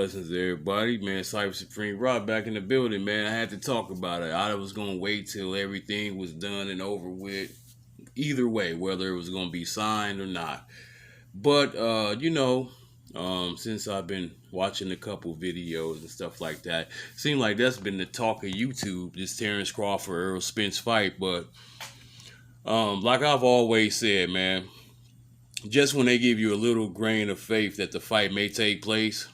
Blessings to everybody, man. Cyber Supreme Rock back in the building, man. I had to talk about it. I was gonna wait till everything was done and over with. Either way, whether it was gonna be signed or not. But since I've been watching a couple videos and stuff like that, seemed like that's been the talk of YouTube. This Terrence Crawford Errol Spence fight, but like I've always said, man. Just when they give you a little grain of faith that the fight may take place,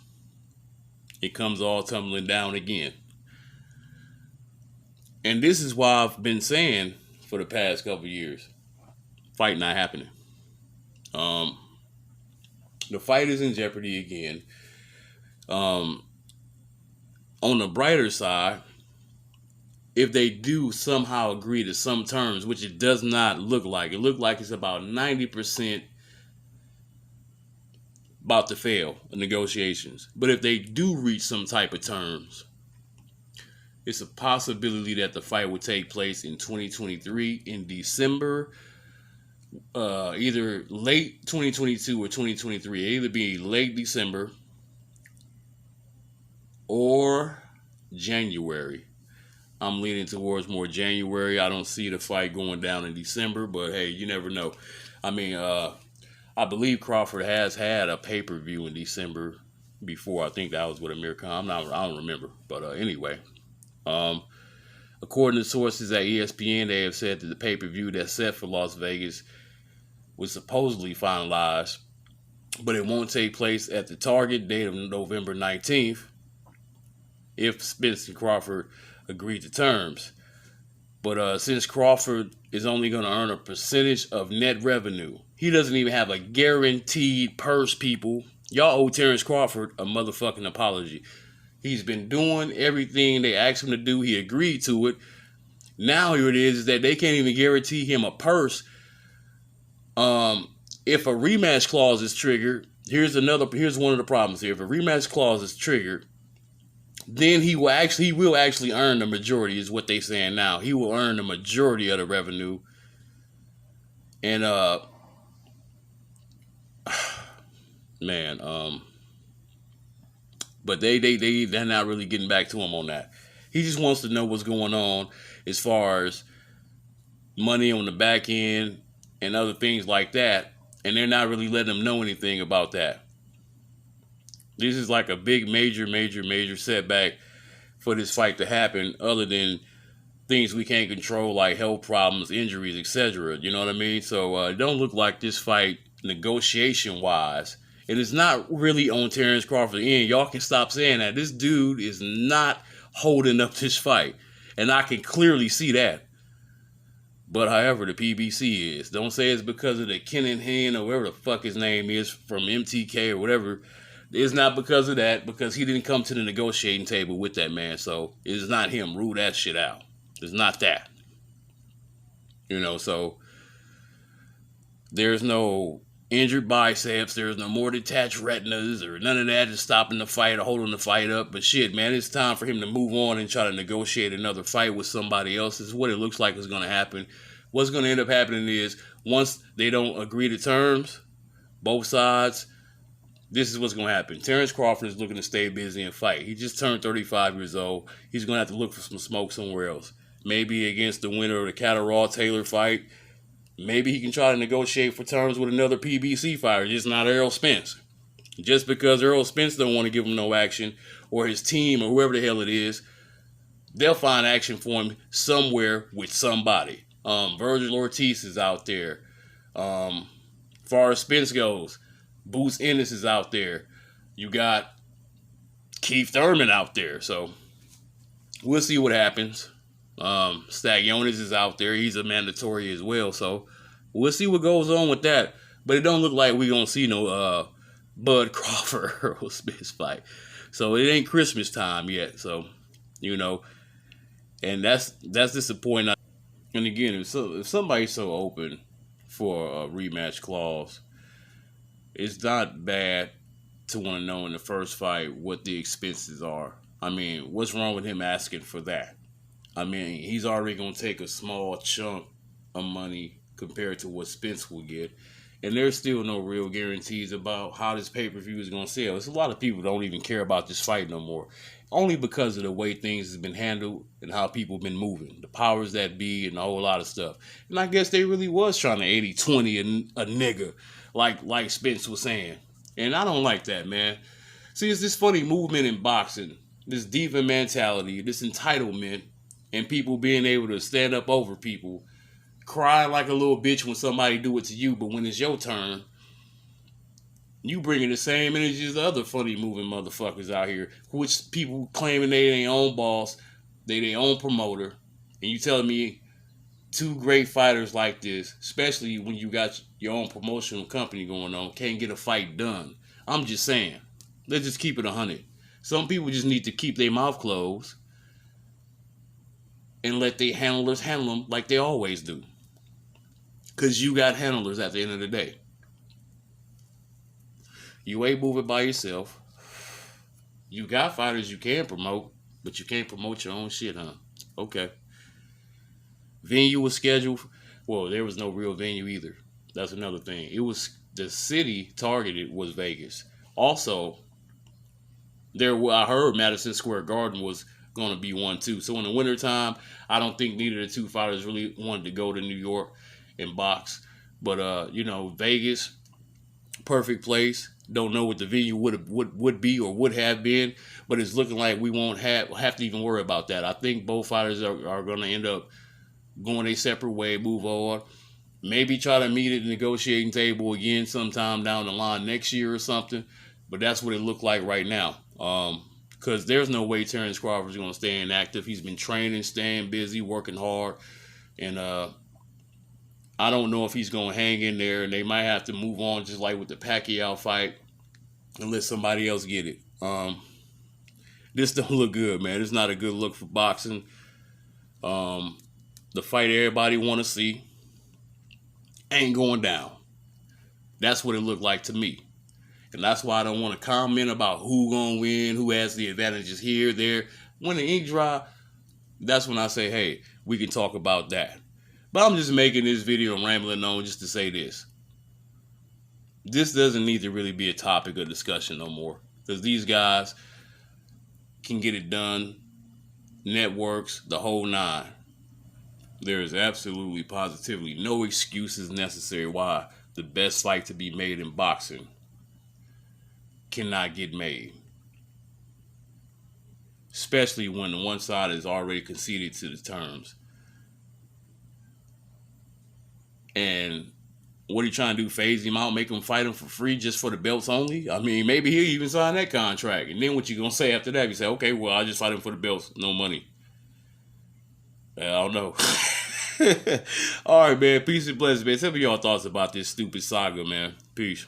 it comes all tumbling down again. And this is why I've been saying for the past couple years, fight not happening. The fight is in jeopardy again. On the brighter side, if they do somehow agree to some terms, which it does not look like, it looked like it's about 90% about to fail in negotiations. But if they do reach some type of terms, it's a possibility that the fight would take place in 2023 in December, either late 2022 or 2023. It'll either be late December or January. I'm leaning towards more January. I don't see the fight going down in December, but hey, you never know. I mean, I believe Crawford has had a pay-per-view in December before. I think that was with Amir Khan. I don't remember. But anyway, according to sources at ESPN, they have said that the pay-per-view that's set for Las Vegas was supposedly finalized, but it won't take place at the target date of November 19th if Spence and Crawford agree to terms. But since Crawford is only going to earn a percentage of net revenue, he doesn't even have a guaranteed purse, people. Y'all owe Terrence Crawford a motherfucking apology. He's been doing everything they asked him to do. He agreed to it. Now here it is that they can't even guarantee him a purse. If a rematch clause is triggered, here's one of the problems here. If a rematch clause is triggered, then he will actually earn the majority, is what they're saying now. He will earn the majority of the revenue. And but they're not really getting back to him on that. He just wants to know what's going on as far as money on the back end and other things like that, and they're not really letting him know anything about that. This is like a big, major setback for this fight to happen, other than things we can't control like health problems, injuries, etc. You know what I mean? So it don't look like this fight, negotiation-wise, it is not really on Terrence Crawford's end. Y'all can stop saying that. This dude is not holding up this fight, and I can clearly see that. But however, the PBC is. Don't say it's because of the Kennan or whatever the fuck his name is from MTK or whatever. It's not because of that, because he didn't come to the negotiating table with that man. So it's not him. Rule that shit out. It's not that. So there's no injured biceps. There's no more detached retinas or none of that is stopping the fight or holding the fight up. But shit, man, it's time for him to move on and try to negotiate another fight with somebody else. This is what it looks like is going to happen. What's going to end up happening is once they don't agree to terms, both sides, this is what's going to happen. Terrence Crawford is looking to stay busy and fight. He just turned 35 years old. He's going to have to look for some smoke somewhere else. Maybe against the winner of the Catterall-Taylor fight. Maybe he can try to negotiate for terms with another PBC fighter, just not Errol Spence. Just because Errol Spence don't want to give him no action, or his team, or whoever the hell it is, they'll find action for him somewhere with somebody. Virgil Ortiz is out there. Far as Spence goes, Boots Ennis is out there. You got Keith Thurman out there. So we'll see what happens. Stagionis is out there. He's a mandatory as well. So we'll see what goes on with that. But it don't look like we're going to see no Bud Crawford Errol Spence fight. So it ain't Christmas time yet. So, and that's disappointing. And again, if somebody's so open for a rematch clause, it's not bad to want to know in the first fight what the expenses are. I mean, what's wrong with him asking for that? I mean, he's already going to take a small chunk of money compared to what Spence will get. And there's still no real guarantees about how this pay-per-view is going to sell. It's a lot of people don't even care about this fight no more. Only because of the way things have been handled and how people have been moving. The powers that be and a whole lot of stuff. And I guess they really was trying to 80-20 a nigga, like Spence was saying. And I don't like that, man. See, it's this funny movement in boxing. This diva mentality, this entitlement, and people being able to stand up over people. Cry like a little bitch when somebody do it to you, but when it's your turn, you bringing the same energy as the other funny moving motherfuckers out here, which people claiming they their own boss, they their own promoter, and you telling me two great fighters like this, especially when you got your own promotional company going on, can't get a fight done. I'm just saying, let's just keep it 100. Some people just need to keep their mouth closed and let their handlers handle them like they always do. Because you got handlers at the end of the day. You ain't moving by yourself. You got fighters you can promote, but you can't promote your own shit, huh? Okay. Venue was scheduled. Well, there was no real venue either. That's another thing. It was the city targeted was Vegas. Also, I heard Madison Square Garden was going to be one too. So in the wintertime, I don't think neither of the two fighters really wanted to go to New York and box. But Vegas, perfect place. Don't know what the venue would be or would have been, but it's looking like we won't have to even worry about that. I think both fighters are going to end up going a separate way, move on. Maybe try to meet at the negotiating table again sometime down the line next year or something. But that's what it looked like right now. Because there's no way Terrence Crawford is going to stay inactive. He's been training, staying busy, working hard. And I don't know if he's going to hang in there. And they might have to move on just like with the Pacquiao fight and let somebody else get it. This don't look good, man. It's not a good look for boxing. The fight everybody want to see ain't going down. That's what it looked like to me. And that's why I don't want to comment about who gonna win, who has the advantages here, there. When the ink dry, that's when I say, hey, we can talk about that. But I'm just making this video and rambling on just to say this. This doesn't need to really be a topic of discussion no more. Because these guys can get it done. Networks, the whole nine. There is absolutely, positively no excuses necessary why the best fight to be made in boxing cannot get made. Especially when the one side is already conceded to the terms. And what are you trying to do? Phase him out, make him fight him for free just for the belts only? I mean, maybe he'll even sign that contract. And then what you gonna say after that? You say, okay, well, I'll just fight him for the belts. No money. I don't know. All right, man. Peace and blessings, man. Tell me your thoughts about this stupid saga, man. Peace.